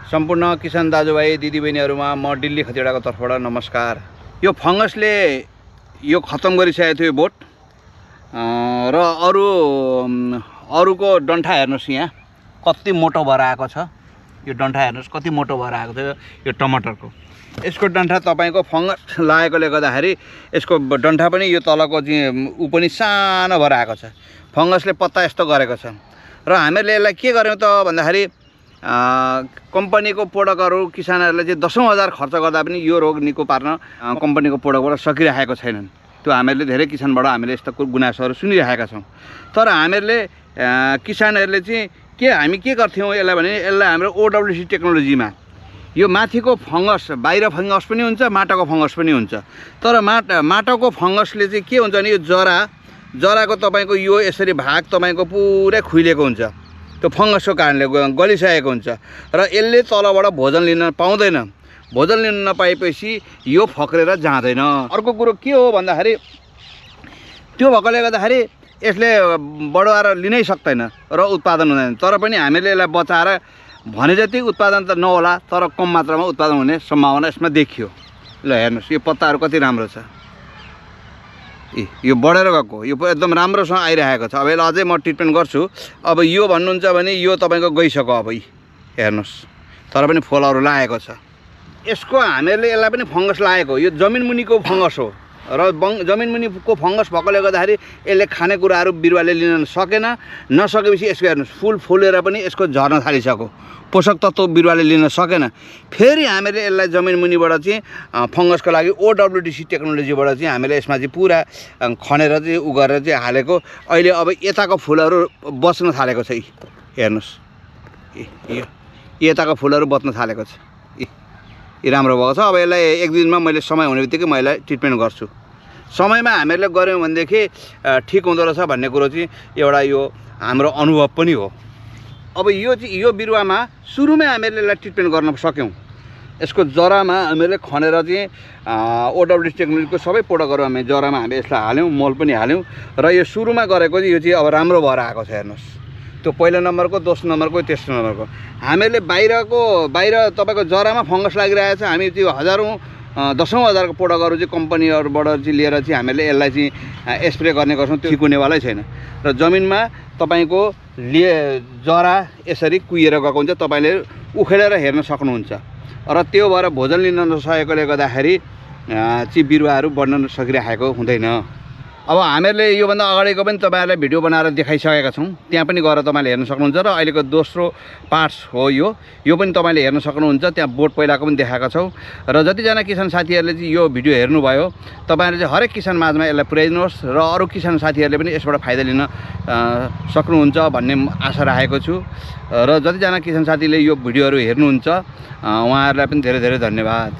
सम्पूर्ण किसान दाजुभाइ दिदीबहिनीहरूमा म दिल्ली खतिवडाको तर्फबाट नमस्कार। यो फंगसले यो खत्म गरिसकेको थियो बोट र अरूको डन्ठा हेर्नुस् यहाँ कति मोटो भएर आएको छ। यो डन्ठा हेर्नुस् कति मोटो भएर आएको थियो यो टमाटरको। यसको डन्ठा तपाईको फंगस लागेकोले गर्दाखेरि यसको डन्ठा पनि यो तलको चाहिँ उ पनि सानो भएर आएको छ। फंगसले पत्ता यस्तो गरेको छ र हामीहरूले यसलाई के गर्यौं त भन्दाखेरि कम्पनीको प्रोडक्टहरू किसानहरूले चाहिँ 10,000 खर्च गर्दा पनि यो रोग निको पार्न कम्पनीको प्रोडक्टबाट सकिरहेको छैनन्। त्यो हामीहरूले धेरै किसानबाट हामीले यस्तो गुनासोहरू सुनिरहेका छौँ। तर हामीहरूले किसानहरूले चाहिँ हामी के गर्थ्यौँ यसलाई भने यसलाई हाम्रो OWC टेक्नोलोजीमा यो माथिको फंगस बाहिर फंगस पनि हुन्छ माटोको फंगस पनि हुन्छ। तर माटोको फंगसले चाहिँ के हुन्छ भने यो जराको तपाईको यो यसरी भाग तपाईको पुरै खुइलेको हुन्छ। त्यो फंगसको कारणले गलिसकेको हुन्छ र यसले तलबाट भोजन लिन पाउँदैन। भोजन लिन नपाएपछि यो फक्रेर जाँदैन। अर्को कुरो के हो भन्दाखेरि त्यो भएकोले गर्दाखेरि यसले बढाएर लिनै सक्दैन र उत्पादन हुँदैन। तर पनि हामीले यसलाई बचाएर भने जति उत्पादन त नहोला तर कम मात्रामा उत्पादन हुने सम्भावना यसमा देखियो। ल हेर्नुस् यो पत्ताहरू कति राम्रो छ। यो बढेर गएको यो एकदम राम्रोसँग आइरहेको छ। अब यसलाई अझै म ट्रिटमेन्ट गर्छु। अब यो भन्नुहुन्छ भने यो तपाईको गइसक्यो। अब हेर्नुस् तर पनि फलहरू लागेको छ। यसको हामीहरूले यसलाई पनि फंगस लागेको यो जमिन मुनिको फंगस हो र जमिन मुनिको फंगस भएकोले गर्दाखेरि यसले खानेकुराहरू बिरुवाले लिन नसकेपछि यसको हेर्नुस् फुल फुलेर पनि यसको झर्न थालिसक्यो। पोषक तत्त्व बिरुवाले लिन सकेन। फेरि हामीले यसलाई जमिन मुनिबाट चाहिँ फंगसको लागि OWC टेक्नोलोजीबाट चाहिँ हामीले यसमा चाहिँ पुरा खनेर चाहिँ उ गरेर चाहिँ हालेको। अहिले अब यताको फुलहरू बस्न थालेको छ। हेर्नुस् यो यताको फुलहरू बस्न थालेको छ। यो राम्रो भएको छ। अब यसलाई एक दिनमा मैले समय हुने बित्तिकै म यसलाई ट्रिटमेन्ट गर्छु। समयमा हामीहरूले गऱ्यौँ भनेदेखि ठिक हुँदो रहेछ भन्ने कुरो चाहिँ एउटा यो हाम्रो अनुभव पनि हो। अब यो बिरुवामा सुरुमै हामीहरूले यसलाई ट्रिटमेन्ट गर्न सक्यौँ। यसको जरामा हामीले खनेर चाहिँ OWC टेक्नोलोजीको सबै प्रोडक्टहरू हामी जरामा हामी यसलाई हाल्यौँ, मल पनि हाल्यौँ र यो सुरुमा गरेको चाहिँ यो चाहिँ अब राम्रो भएर आएको छ। हेर्नुहोस् त्यो पहिलो नम्बरको, दोस्रो नम्बरको, तेस्रो नम्बरको हामीले बाहिर तपाईँको जरामा फंगस लागिरहेको छ। हामी त्यो दसौँ हजारको प्रोडक्टहरू चाहिँ कम्पनीहरूबाट चाहिँ लिएर चाहिँ हामीले यसलाई चाहिँ स्प्रे गर्ने गर्छौँ। त्यो ठिक हुनेवालै छैन र जमिनमा तपाईँको जरा यसरी कुहिएर गएको हुन्छ। तपाईँले उखेलेर हेर्न सक्नुहुन्छ र त्यो भएर भोजन लिन नसकेकोले गर्दाखेरि चाहिँ बिरुवाहरू बढ्न सकिरहेको हुँदैन। अब हामीहरूले योभन्दा अगाडिको पनि तपाईँहरूलाई भिडियो बनाएर देखाइसकेका छौँ। त्यहाँ पनि गएर तपाईँले हेर्न सक्नुहुन्छ र अहिलेको दोस्रो पार्ट्स हो यो पनि तपाईँले हेर्न सक्नुहुन्छ। त्यहाँ बोट पहिलाको पनि देखाएका छौँ र जतिजना किसान साथीहरूले चाहिँ यो भिडियो हेर्नुभयो तपाईँहरूले चाहिँ हरेक किसान माझमा यसलाई पुर्याइदिनुहोस् र अरू किसान साथीहरूले पनि यसबाट फाइदा लिन सक्नुहुन्छ भन्ने आशा राखेको छु। र जतिजना किसान साथीले यो भिडियोहरू हेर्नुहुन्छ उहाँहरूलाई पनि धेरै धेरै धन्यवाद।